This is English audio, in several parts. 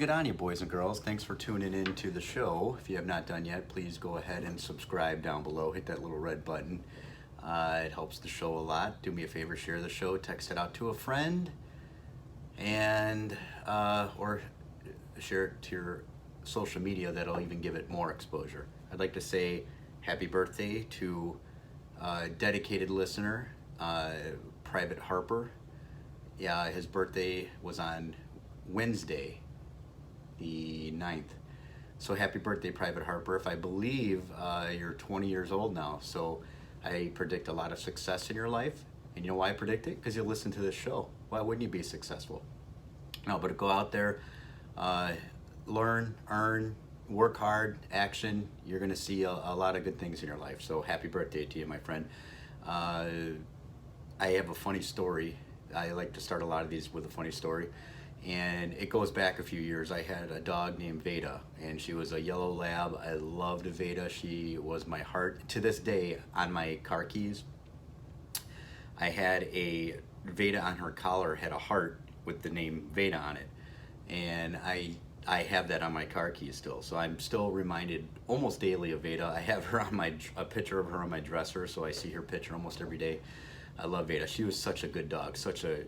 good on you, boys and girls? Thanks for tuning in to the show. If you have not done yet, please go ahead and subscribe down below. Hit that little red button. It helps the show a lot. Do me a favor, share the show, text it out to a friend, and or share it to your social media. That'll even give it more exposure. I'd like to say happy birthday to a dedicated listener, Private Harper. Yeah, his birthday was on Wednesday, the 9th. So happy birthday, Private Harper. If I believe you're 20 years old now, so I predict a lot of success in your life. And you know why I predict it? Because you listen to this show. Why wouldn't you be successful? No, but go out there, learn, earn, work hard, action. You're going to see a lot of good things in your life. So happy birthday to you, my friend. I have a funny story. I like to start a lot of these with a funny story. And it goes back a few years. I had a dog named Veda, and she was a yellow lab. I loved Veda. She was my heart. To this day, on my car keys, I had a Veda on her collar, had a heart with the name Veda on it. And I have that on my car keys still. So I'm still reminded almost daily of Veda. I have her on a picture of her on my dresser, so I see her picture almost every day. I love Veda. She was such a good dog, such a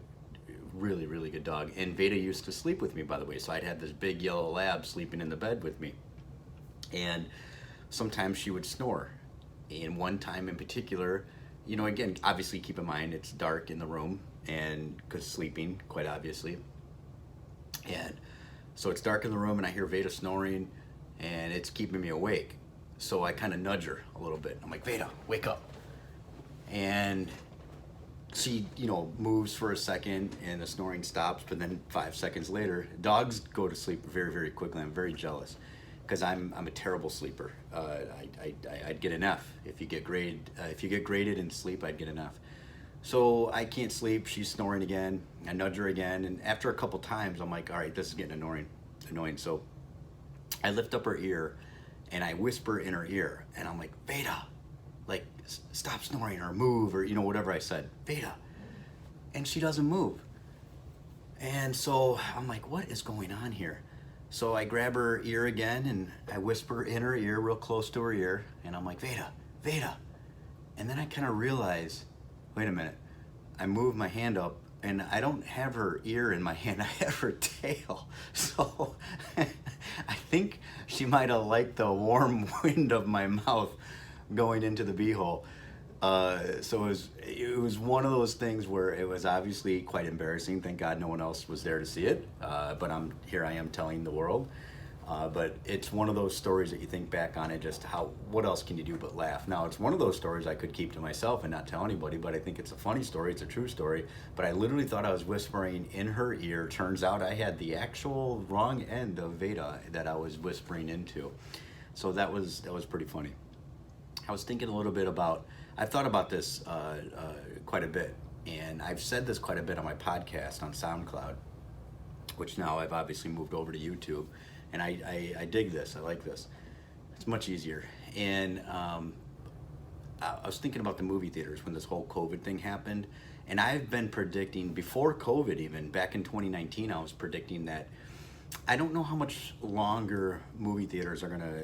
really, really good dog. And Veda used to sleep with me, by the way. So I'd have this big yellow lab sleeping in the bed with me. And sometimes she would snore. And one time in particular, you know, again, obviously keep in mind it's dark in the room, and because sleeping, quite obviously. And so it's dark in the room and I hear Veda snoring and it's keeping me awake. So I kind of nudge her a little bit. I'm like, Veda, wake up. And she, you know, moves for a second and the snoring stops, but then 5 seconds later, dogs go to sleep very, very quickly. I'm very jealous because I'm a terrible sleeper. I'd get an F if you get graded. If you get graded in sleep, I'd get an F. So I can't sleep. She's snoring again. I nudge her again, and after a couple times, I'm like, all right, this is getting annoying. So I lift up her ear and I whisper in her ear, and I'm like, Veda, like, stop snoring or move, or, you know, whatever I said, Veda. And she doesn't move. And so I'm like, what is going on here? So I grab her ear again and I whisper in her ear, real close to her ear, and I'm like, Veda, Veda. And then I kind of realize, wait a minute, I move my hand up and I don't have her ear in my hand, I have her tail. So I think she might have liked the warm wind of my mouth going into the beehole. So it was one of those things where it was obviously quite embarrassing. Thank God no one else was there to see it. But I am telling the world. But it's one of those stories that you think back on and just what else can you do but laugh? Now, it's one of those stories I could keep to myself and not tell anybody, but I think it's a funny story. It's a true story. But I literally thought I was whispering in her ear. Turns out I had the actual wrong end of Veda that I was whispering into. So that was pretty funny. I was thinking a little bit about, I've thought about this quite a bit, and I've said this quite a bit on my podcast on SoundCloud, which now I've obviously moved over to YouTube, and I dig this, I like this. It's much easier. And I was thinking about the movie theaters when this whole COVID thing happened, and I've been predicting, before COVID even, back in 2019, I was predicting that I don't know how much longer movie theaters are gonna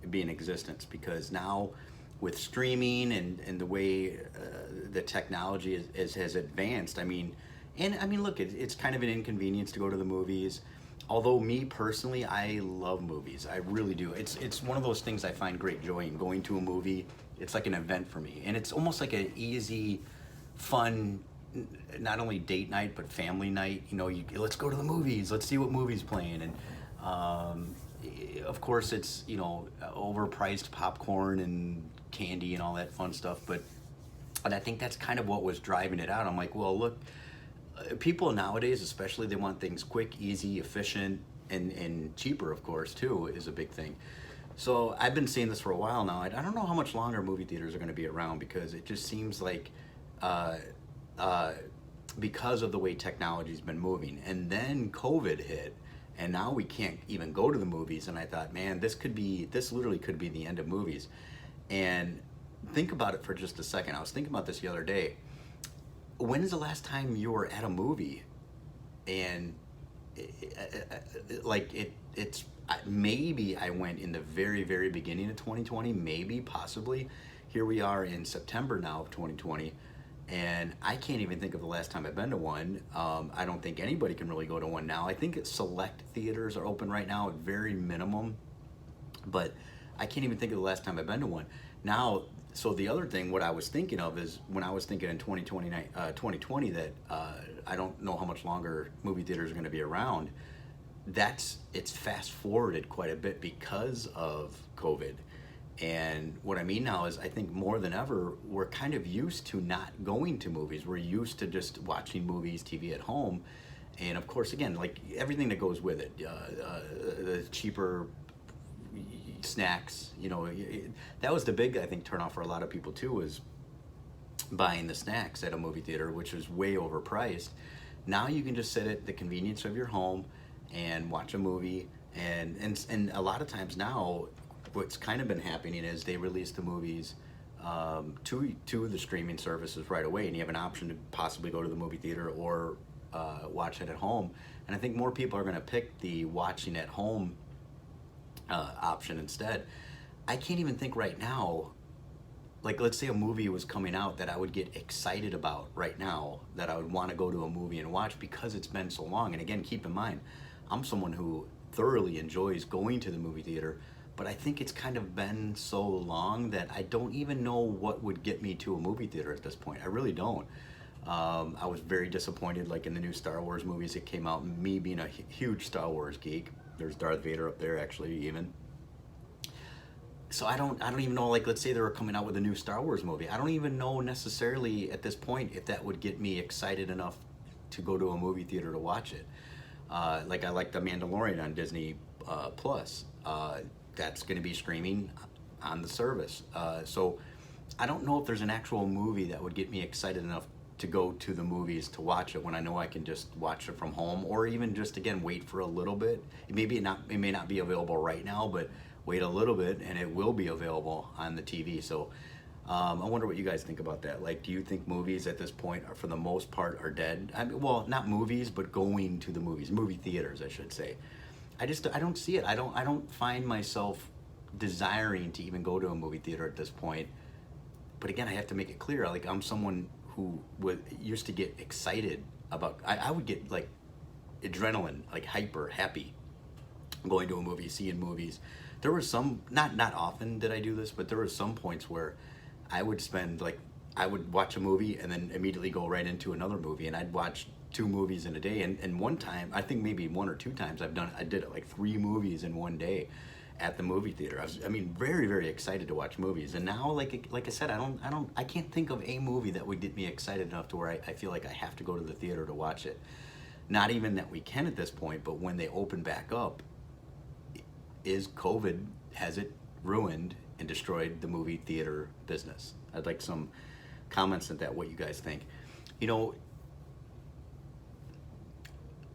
be in existence, because now with streaming and the way the technology has advanced, I mean, look, it's kind of an inconvenience to go to the movies. Although me personally, I love movies. I really do. It's one of those things I find great joy in, going to a movie. It's like an event for me, and it's almost like an easy, fun, not only date night but family night. You know, let's go to the movies. Let's see what movie's playing, and of course, it's, you know, overpriced popcorn and candy and all that fun stuff, and I think that's kind of what was driving it out. I'm like, well, look, people nowadays, especially, they want things quick, easy, efficient, and cheaper, of course, too, is a big thing. So I've been seeing this for a while now. I don't know how much longer movie theaters are going to be around, because it just seems like because of the way technology's been moving. And then COVID hit, and now we can't even go to the movies. And I thought, man, this literally could be the end of movies. And think about it for just a second. I was thinking about this the other day. When is the last time you were at a movie and like it's maybe I went in the very very beginning of 2020, maybe possibly. Here we are in September now of 2020, and I can't even think of the last time I've been to one. I don't think anybody can really go to one now. I think select theaters are open right now at very minimum, but I can't even think of the last time I've been to one. Now, so the other thing, what I was thinking of is when I was thinking in 2020 that I don't know how much longer movie theaters are going to be around. It's fast forwarded quite a bit because of COVID. And what I mean now is I think more than ever, we're kind of used to not going to movies. We're used to just watching movies, TV at home. And of course, again, like everything that goes with it, the cheaper snacks, that was the big, I think, turnoff for a lot of people too, was buying the snacks at a movie theater, which is way overpriced. Now you can just sit at the convenience of your home and watch a movie. And a lot of times now, what's kind of been happening is they release the movies to the streaming services right away, and you have an option to possibly go to the movie theater or watch it at home. And I think more people are going to pick the watching at home option instead. I can't even think right now, like let's say a movie was coming out that I would get excited about right now, that I would want to go to a movie and watch because it's been so long. And again, keep in mind, I'm someone who thoroughly enjoys going to the movie theater, but I think it's kind of been so long that I don't even know what would get me to a movie theater at this point. I really don't. I was very disappointed, like in the new Star Wars movies that came out, me being a huge Star Wars geek. There's Darth Vader up there, actually, even. So I don't even know, like let's say they were coming out with a new Star Wars movie. I don't even know necessarily at this point if that would get me excited enough to go to a movie theater to watch it. Like I like The Mandalorian on Disney Plus. That's going to be streaming on the service. So I don't know if there's an actual movie that would get me excited enough to go to the movies to watch it when I know I can just watch it from home, or even just again wait for a little bit. It may not be available right now, but wait a little bit and it will be available on the TV. So I wonder what you guys think about that. Like, do you think movies at this point are, for the most part, are dead? I mean, well, not movies, but going to the movies, movie theaters, I should say. I don't see it. I don't find myself desiring to even go to a movie theater at this point. But again, I have to make it clear. Like, I'm someone who used to get excited about. I would get like adrenaline, like hyper happy, going to a movie, seeing movies. There were some, not often did I do this, but there were some points where I would I would watch a movie and then immediately go right into another movie, and I'd watch 2 movies in a day. And one time, I think maybe 1 or 2 times I did it like 3 movies in one day at the movie theater. I mean, very, very excited to watch movies. And now, like I said, I can't think of a movie that would get me excited enough to where I feel like I have to go to the theater to watch it. Not even that we can at this point, but when they open back up, has it ruined and destroyed the movie theater business? I'd like some comments on that, what you guys think.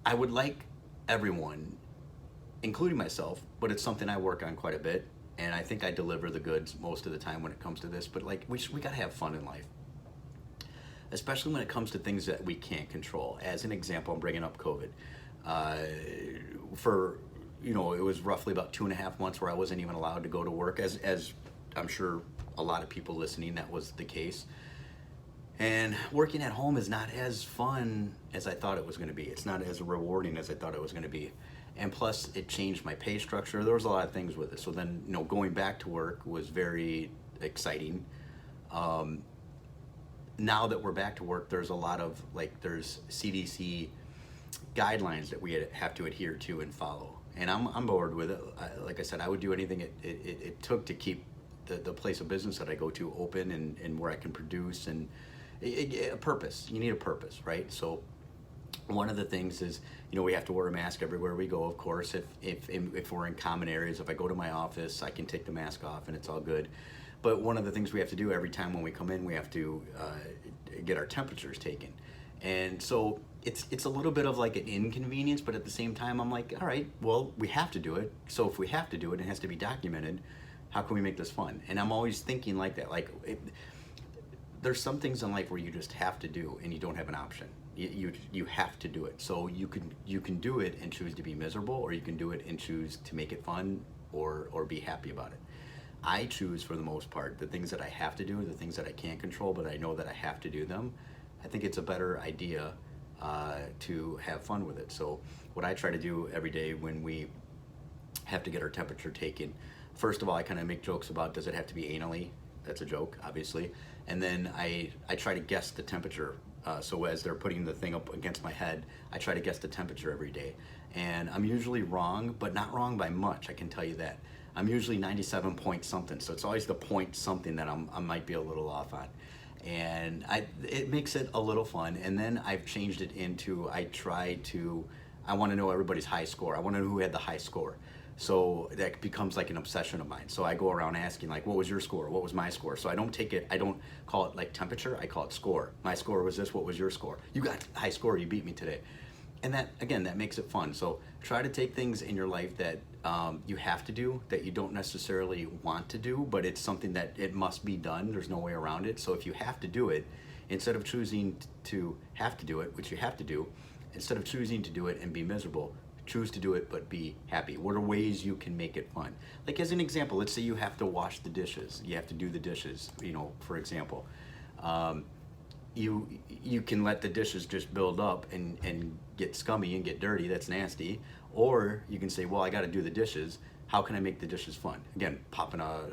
I would like everyone, including myself, but it's something I work on quite a bit, and I think I deliver the goods most of the time when it comes to this, but like we gotta have fun in life, especially when it comes to things that we can't control. As an example, I'm bringing up COVID. It was roughly about 2.5 months where I wasn't even allowed to go to work, as I'm sure a lot of people listening, that was the case. And working at home is not as fun as I thought it was going to be. It's not as rewarding as I thought it was going to be. And plus, it changed my pay structure. There was a lot of things with it. So then, going back to work was very exciting. Now that we're back to work, there's a lot of, there's CDC guidelines that we have to adhere to and follow. And I'm bored with it. Like I said, I would do anything it took to keep the place of business that I go to open and where I can produce, and a purpose. You need a purpose, right? So one of the things is, we have to wear a mask everywhere we go, of course. If we're in common areas, if I go to my office, I can take the mask off and it's all good. But one of the things we have to do every time when we come in, we have to get our temperatures taken. And so it's a little bit of like an inconvenience, but at the same time, I'm like, all right, well, we have to do it. So if we have to do it, it has to be documented. How can we make this fun? And I'm always thinking like that. There's some things in life where you just have to do and you don't have an option. You have to do it. So you can do it and choose to be miserable, or you can do it and choose to make it fun, or be happy about it. I choose, for the most part, the things that I have to do, the things that I can't control, but I know that I have to do them. I think it's a better idea to have fun with it. So what I try to do every day when we have to get our temperature taken, first of all, I kind of make jokes about, does it have to be anally? That's a joke, obviously. And then I try to guess the temperature. So as they're putting the thing up against my head, I try to guess the temperature every day. And I'm usually wrong, but not wrong by much, I can tell you that. I'm usually 97 point something, so it's always the point something that I might be a little off on. And it makes it a little fun. And then I've changed it into, I want to know everybody's high score. I want to know who had the high score. So that becomes like an obsession of mine. So I go around asking, like, what was your score? What was my score? So I don't call it like temperature, I call it score. My score was this, what was your score? You got high score, you beat me today. And that, again, that makes it fun. So try to take things in your life that you have to do, that you don't necessarily want to do, but it's something that it must be done. There's no way around it. So if you have to do it, instead of choosing to have to do it, which you have to do, instead of choosing to do it and be miserable, choose to do it but be happy. What are ways you can make it fun? Like, as an example, let's say you have to wash the dishes. You have to do the dishes, for example. You can let the dishes just build up and get scummy and get dirty. That's nasty. Or you can say, well, I got to do the dishes. How can I make the dishes fun? Again, popping a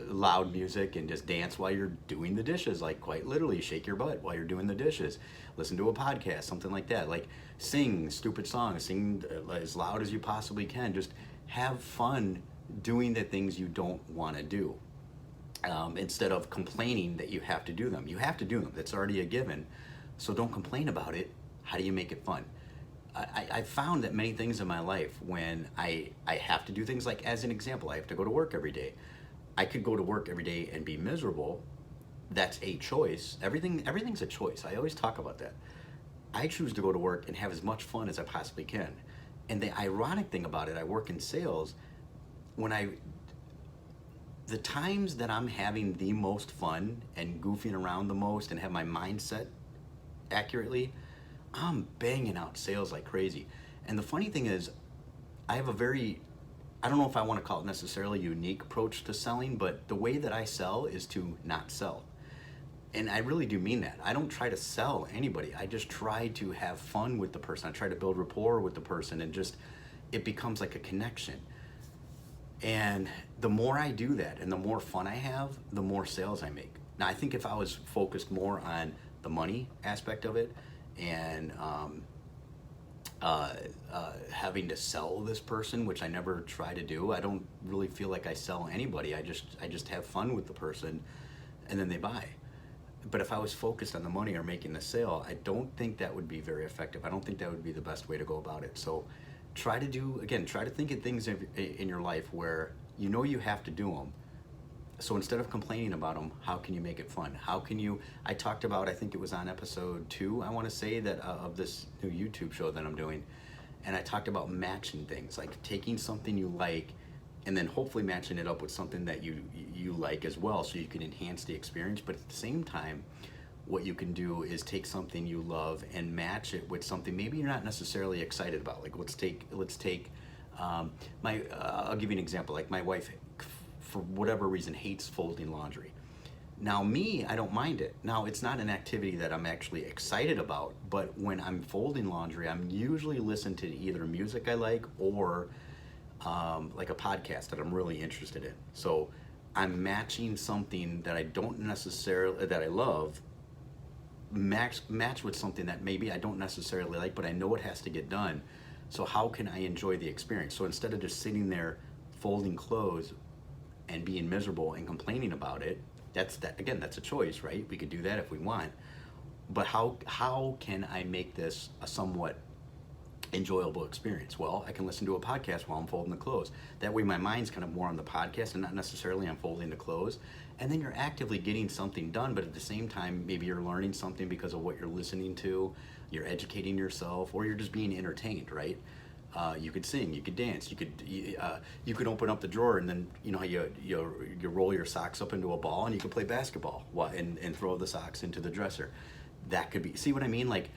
loud music and just dance while you're doing the dishes. Like, quite literally, shake your butt while you're doing the dishes. Listen to a podcast, something like that. Like, sing stupid songs, sing as loud as you possibly can. Just have fun doing the things you don't want to do. Instead of complaining that you have to do them. You have to do them. That's already a given. So don't complain about it. How do you make it fun? I found that many things in my life, when I have to do things, like, as an example, I have to go to work every day. I could go to work every day and be miserable. That's a choice. Everything's a choice. I always talk about that. I choose to go to work and have as much fun as I possibly can. And the ironic thing about it, I work in sales. The times that I'm having the most fun and goofing around the most and have my mindset accurately, I'm banging out sales like crazy. And the funny thing is, I have I don't know if I want to call it necessarily unique approach to selling, but the way that I sell is to not sell. And I really do mean that. I don't try to sell anybody. I just try to have fun with the person. I try to build rapport with the person, and just, it becomes like a connection. And the more I do that and the more fun I have, the more sales I make. Now, I think if I was focused more on the money aspect of it, and having to sell this person, which I never try to do, I don't really feel like I sell anybody. I just have fun with the person, and then they buy. But if I was focused on the money or making the sale, I don't think that would be very effective. I don't think that would be the best way to go about it. So try to think of things in your life where you have to do them. So instead of complaining about them, how can you make it fun? I talked about, I think it was on episode 2, I want to say, that of this new YouTube show that I'm doing. And I talked about matching things, like taking something you like and then hopefully matching it up with something that you like as well, so you can enhance the experience. But at the same time, what you can do is take something you love and match it with something maybe you're not necessarily excited about. Like, let's take I'll give you an example. Like, my wife, for whatever reason, hates folding laundry. Now, me, I don't mind it. Now, it's not an activity that I'm actually excited about, but when I'm folding laundry, I'm usually listening to either music I like or like a podcast that I'm really interested in. So I'm matching something that I don't necessarily, that I love, match with something that maybe I don't necessarily like, but I know it has to get done. So how can I enjoy the experience? So instead of just sitting there folding clothes and being miserable and complaining about it, that's a choice, right? We could do that if we want. But how can I make this a somewhat enjoyable experience? Well, I can listen to a podcast while I'm folding the clothes. That way my mind's kind of more on the podcast and not necessarily on folding the clothes. And then you're actively getting something done, but at the same time, maybe you're learning something because of what you're listening to, you're educating yourself, or you're just being entertained, right? You could sing, you could dance, you could open up the drawer, and then how you roll your socks up into a ball, and you could play basketball and throw the socks into the dresser. that could be, see what I mean? Like,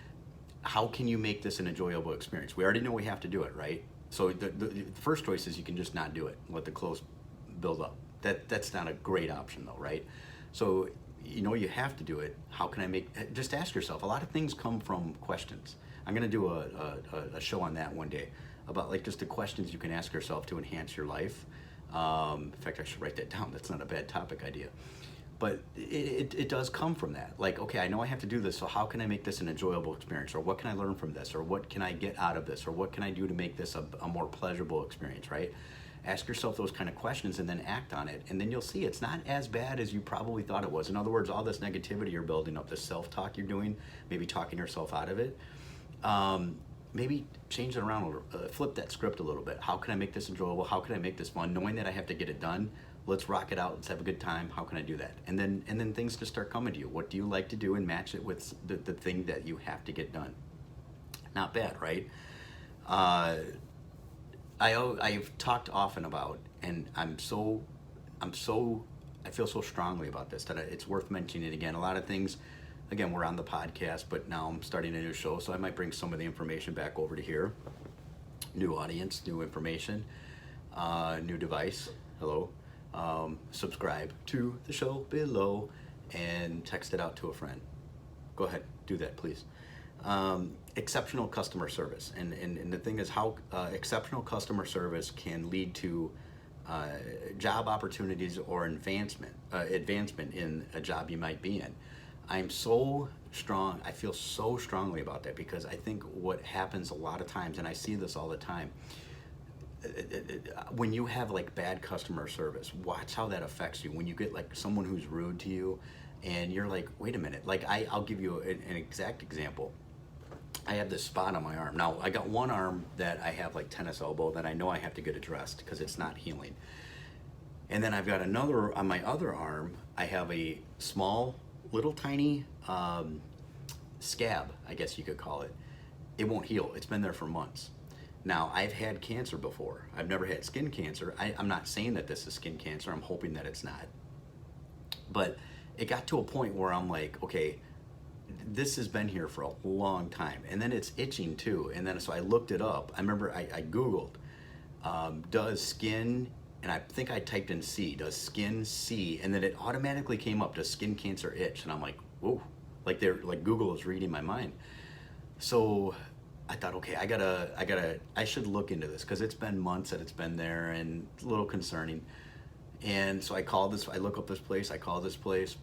how can you make this an enjoyable experience? We already know we have to do it, right? So the first choice is you can just not do it, let the clothes build up. That's not a great option though, right? So you know you have to do it. How can I make, just ask yourself. A lot of things come from questions. I'm gonna do a show on that one day, about like just the questions you can ask yourself to enhance your life. In fact, I should write that down. That's not a bad topic idea. But it does come from that. Like, okay, I know I have to do this, so how can I make this an enjoyable experience? Or what can I learn from this? Or what can I get out of this? Or what can I do to make this a more pleasurable experience, right? Ask yourself those kind of questions and then act on it. And then you'll see it's not as bad as you probably thought it was. In other words, all this negativity you're building up, this self-talk you're doing, maybe talking yourself out of it, maybe change it around a little, flip that script a little bit. How can I make this enjoyable? How can I make this fun? Knowing that I have to get it done, let's rock it out. Let's have a good time. How can I do that? And then things just start coming to you. What do you like to do, and match it with the thing that you have to get done. Not bad, right? I've talked often about, and I feel so strongly about this that it's worth mentioning it again. A lot of things, again, we're on the podcast, but now I'm starting a new show, so I might bring some of the information back over to here. New audience, new information, new device. Hello. Subscribe to the show below and text it out to a friend. Go ahead, do that, please. Exceptional customer service, and the thing is how exceptional customer service can lead to job opportunities or advancement in a job you might be in. I'm so strong, I feel so strongly about that, because I think what happens a lot of times, and I see this all the time, when you have like bad customer service, watch how that affects you. When you get like someone who's rude to you and you're like, wait a minute, like I'll give you an exact example. I have this spot on my arm. Now I got one arm that I have like tennis elbow that I know I have to get addressed because it's not healing. And then I've got another, on my other arm, I have a small, little tiny scab, I guess you could call it. It won't heal. It's been there for months. Now, I've had cancer before. I've never had skin cancer. I'm not saying that this is skin cancer. I'm hoping that it's not. But it got to a point where I'm like, okay, this has been here for a long time. And then it's itching too. And then so I looked it up. I remember I Googled, does skin, and I think I typed in C, does skin see? And then it automatically came up, does skin cancer itch? And I'm like, whoa, like Google is reading my mind. So I thought, okay, I should look into this, because it's been months that it's been there and it's a little concerning. And so I look up this place, I call this place,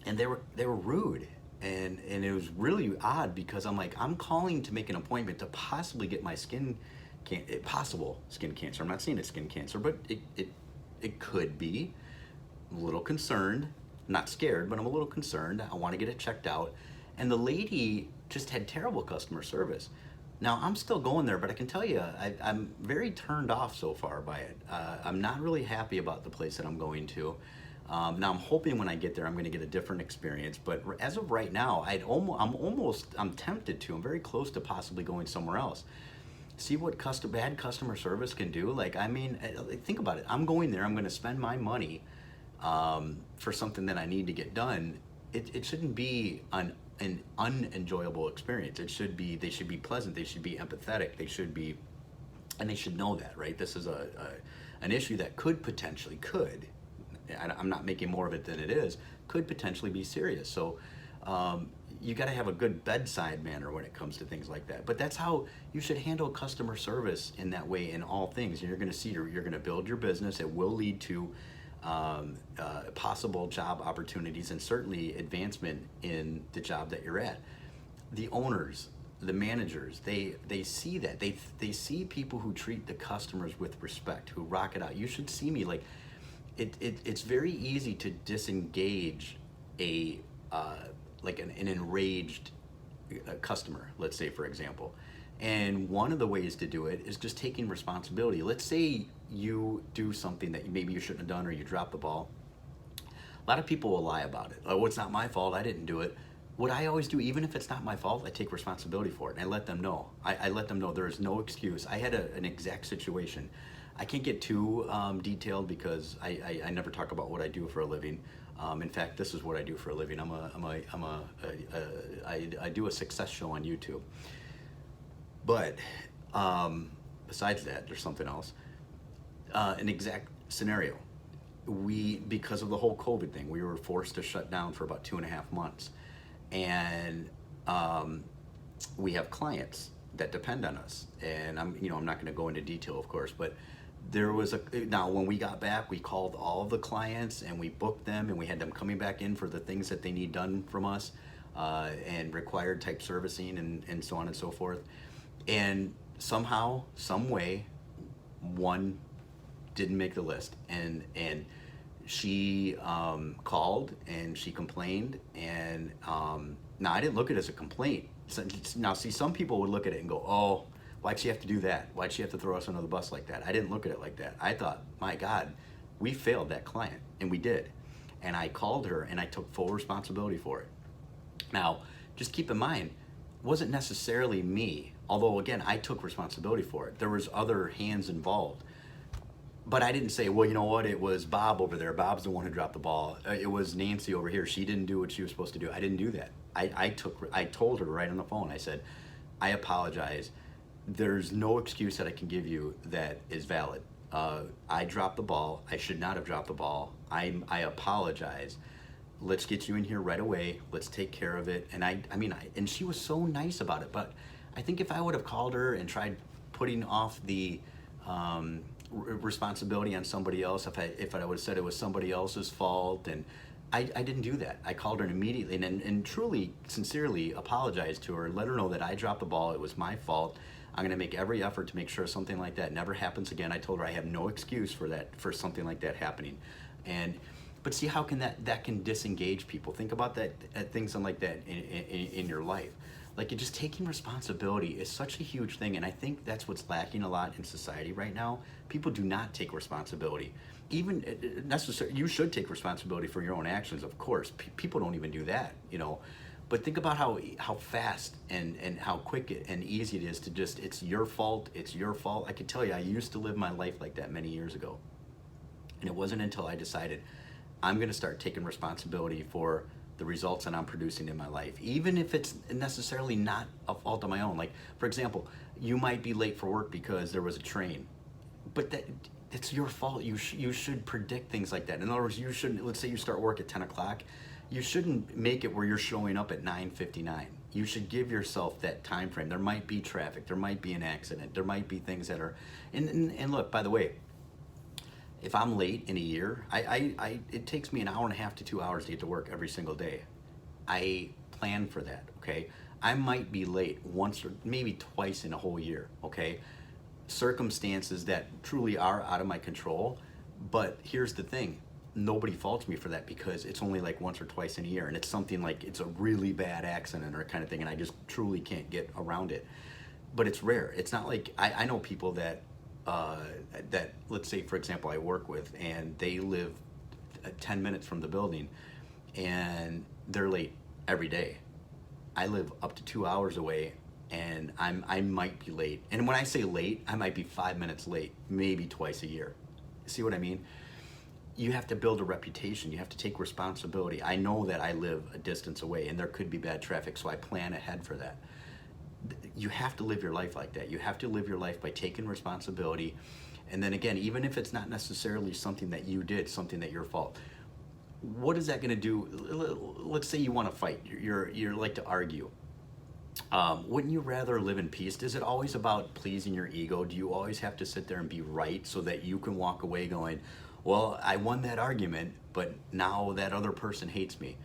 and they were rude. And it was really odd, because I'm like, I'm calling to make an appointment to possibly get my possible skin cancer. I'm not saying it's skin cancer, but it could be. I'm a little concerned, not scared, but I'm a little concerned. I want to get it checked out. And the lady just had terrible customer service. Now, I'm still going there, but I can tell you, I'm very turned off so far by it. I'm not really happy about the place that I'm going to. Now, I'm hoping when I get there, I'm going to get a different experience. But as of right now, I'm tempted to. I'm very close to possibly going somewhere else. See what bad customer service can do. Like, I mean, think about it. I'm going there. I'm going to spend my money for something that I need to get done. It shouldn't be an unenjoyable experience. They should be pleasant. They should be empathetic. And they should know that, right? This is an issue that could, I'm not making more of it than it is, could potentially be serious. So you got to have a good bedside manner when it comes to things like that. But that's how you should handle customer service, in that way, in all things. You're going to see, you're going to build your business. It will lead to possible job opportunities, and certainly advancement in the job that you're at. The owners, the managers, they see that. They see people who treat the customers with respect, who rock it out. You should see me, like, it's very easy to disengage an enraged customer, let's say, for example. And one of the ways to do it is just taking responsibility. Let's say you do something that maybe you shouldn't have done, or you drop the ball. A lot of people will lie about it. Oh, it's not my fault, I didn't do it. What I always do, even if it's not my fault, I take responsibility for it, and I let them know. I let them know there is no excuse. I had an exact situation. I can't get too detailed because I never talk about what I do for a living. In fact, this is what I do for a living. I do a success show on YouTube. But besides that, there's something else. An exact scenario. Because of the whole COVID thing, we were forced to shut down for about 2.5 months. And we have clients that depend on us. And I'm not going to go into detail, of course, but now when we got back, we called all of the clients and we booked them and we had them coming back in for the things that they need done from us, and required type servicing and so on and so forth. And somehow, some way, one didn't make the list, and she called and she complained, and now I didn't look at it as a complaint. Now, see, some people would look at it and go, oh, why'd she have to do that? Why'd she have to throw us under the bus like that? I didn't look at it like that. I thought, my God, we failed that client, and we did. And I called her and I took full responsibility for it. Now, just keep in mind, it wasn't necessarily me, although again, I took responsibility for it. There was other hands involved. But I didn't say, well, you know what, it was Bob over there. Bob's the one who dropped the ball. It was Nancy over here. She didn't do what she was supposed to do. I didn't do that. I told her right on the phone. I said, I apologize. There's no excuse that I can give you that is valid. I dropped the ball. I should not have dropped the ball. I apologize. Let's get you in here right away. Let's take care of it. And and she was so nice about it. But I think if I would have called her and tried putting off the responsibility on somebody else, if I would have said it was somebody else's fault, and I didn't do that. I called her immediately and truly, sincerely apologized to her, let her know that I dropped the ball. It was my fault. I'm going to make every effort to make sure something like that never happens again. I told her I have no excuse for something like that happening. But see how can that can disengage people. Think about that, things like that in your life. Like, just taking responsibility is such a huge thing, and I think that's what's lacking a lot in society right now. People do not take responsibility. Even necessarily, you should take responsibility for your own actions, of course. People don't even do that, But think about how fast and how quick and easy it is to just, it's your fault. I can tell you, I used to live my life like that many years ago. And it wasn't until I decided I'm going to start taking responsibility for the results that I'm producing in my life, even if it's necessarily not a fault of my own. Like, for example, you might be late for work because there was a train, but it's your fault. You should predict things like that. In other words, you shouldn't, let's say you start work at 10 o'clock, you shouldn't make it where you're showing up at 9:59. You should give yourself that time frame. There might be traffic, there might be an accident, there might be things that are, and look, by the way, if I'm late in a year, it takes me 1.5 hours to 2 hours to get to work every single day. I plan for that, okay? I might be late once or maybe twice in a whole year, okay? Circumstances that truly are out of my control, but here's the thing. Nobody faults me for that because it's only like once or twice in a year, and it's something like it's a really bad accident or kind of thing, and I just truly can't get around it. But it's rare. It's not like, I know people that let's say, for example, I work with, and they live 10 minutes from the building, and they're late every day. I live up to 2 hours away, and I might be late. And when I say late, I might be 5 minutes late, maybe twice a year. See what I mean? You have to build a reputation. You have to take responsibility. I know that I live a distance away, and there could be bad traffic, so I plan ahead for that. You have to live your life like that. You have to live your life by taking responsibility. And then again, even if it's not necessarily something that you did, something that your fault, what is that going to do? Let's say you want to fight. You're like to argue. Wouldn't you rather live in peace? Is it always about pleasing your ego? Do you always have to sit there and be right so that you can walk away going, well, I won that argument, but now that other person hates me?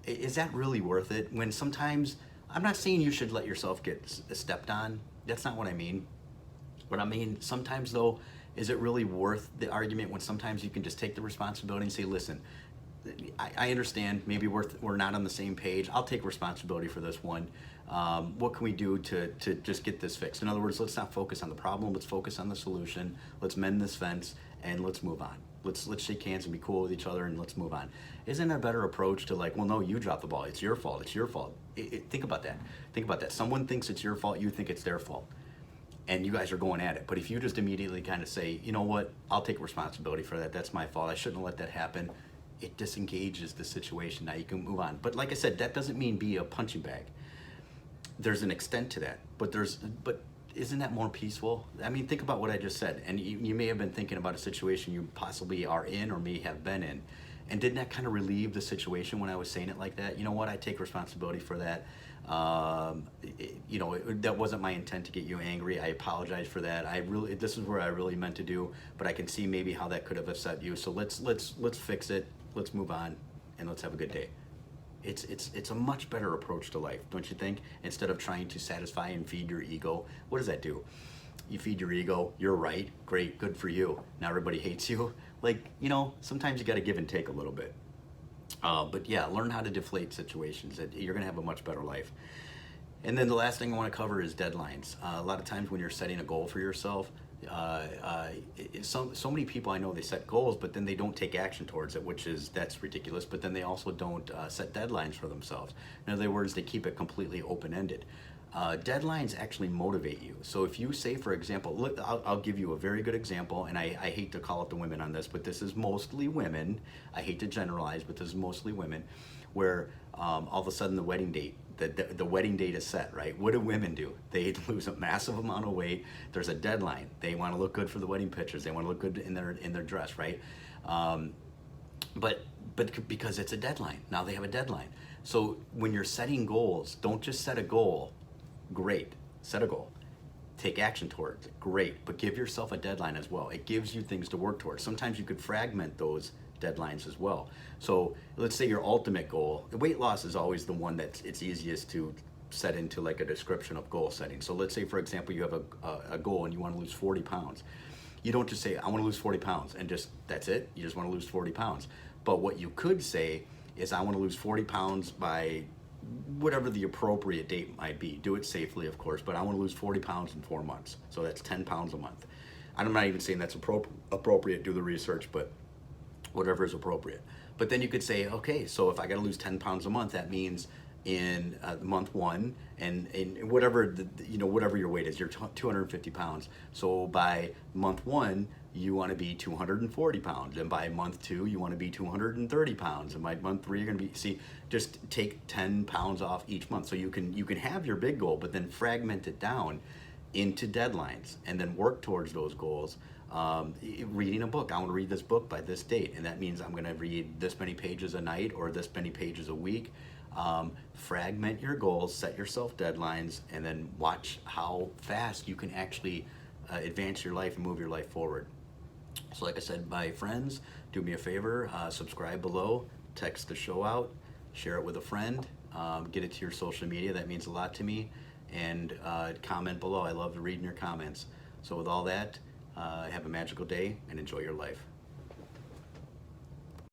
Is that really worth it? When sometimes, I'm not saying you should let yourself get stepped on. That's not what I mean. But I mean, sometimes though, is it really worth the argument when sometimes you can just take the responsibility and say, listen, I understand maybe we're not on the same page. I'll take responsibility for this one. What can we do to just get this fixed? In other words, let's not focus on the problem. Let's focus on the solution. Let's mend this fence and let's move on. Let's shake hands and be cool with each other and let's move on. Isn't that a better approach to like, well, no, you dropped the ball. It's your fault. It's your fault. Think about that. Think about that. Someone thinks it's your fault. You think it's their fault. and you guys are going at it. But if you just immediately kind of say, you know what, I'll take responsibility for that. That's my fault. I shouldn't have let that happen. It disengages the situation. Now you can move on. But like I said, that doesn't mean be a punching bag. There's an extent to that. But isn't that more peaceful? I mean, think about what I just said. And you may have been thinking about a situation you possibly are in or may have been in. And didn't that kind of relieve the situation when I was saying it like that? You know what? I take responsibility for that. That wasn't my intent to get you angry. I apologize for that. This is where I really meant to do, but I can see maybe how that could have upset you. So let's fix it. Let's move on, and let's have a good day. It's a much better approach to life, don't you think? Instead of trying to satisfy and feed your ego, what does that do? You feed your ego. You're right. Great. Good for you. Now everybody hates you. Sometimes you got to give and take a little bit. But yeah, learn how to deflate situations. You're going to have a much better life. And then the last thing I want to cover is deadlines. A lot of times when you're setting a goal for yourself, so many people I know, they set goals, but then they don't take action towards it, that's ridiculous. But then they also don't set deadlines for themselves. In other words, they keep it completely open-ended. Deadlines actually motivate you. So if you say, for example, look, I'll give you a very good example, and I hate to call out the women on this, but this is mostly women. I hate to generalize, but this is mostly women, where all of a sudden the wedding date is set, right? What do women do? They lose a massive amount of weight. There's a deadline. They want to look good for the wedding pictures. They want to look good in their dress, right? But because it's a deadline, now they have a deadline. So when you're setting goals, don't just set a goal. Great, set a goal, take action towards it, great, but give yourself a deadline as well. It gives you things to work towards. Sometimes you could fragment those deadlines as well. So let's say your ultimate goal, weight loss is always the one it's easiest to set into like a description of goal setting. So let's say, for example, you have a goal and you want to lose 40 pounds. You don't just say, I want to lose 40 pounds and that's it. You just want to lose 40 pounds. But what you could say is, I want to lose 40 pounds by whatever the appropriate date might be. Do it safely, of course, but I want to lose 40 pounds in 4 months. So that's 10 pounds a month. I'm not even saying that's appropriate, do the research, but whatever is appropriate. But then you could say, okay, so if I got to lose 10 pounds a month, that means in month one, and whatever whatever your weight is, you're 250 pounds. So by month one, you want to be 240 pounds, and by month two, you want to be 230 pounds, and by month three, you're going to be, just take 10 pounds off each month. So you can have your big goal, but then fragment it down into deadlines, and then work towards those goals. Reading a book, I want to read this book by this date, and that means I'm going to read this many pages a night or this many pages a week. Fragment your goals, set yourself deadlines, and then watch how fast you can actually advance your life and move your life forward. So like I said, my friends, do me a favor, subscribe below, text the show out, share it with a friend, get it to your social media. That means a lot to me. And comment below. I love reading your comments. So with all that, have a magical day and enjoy your life.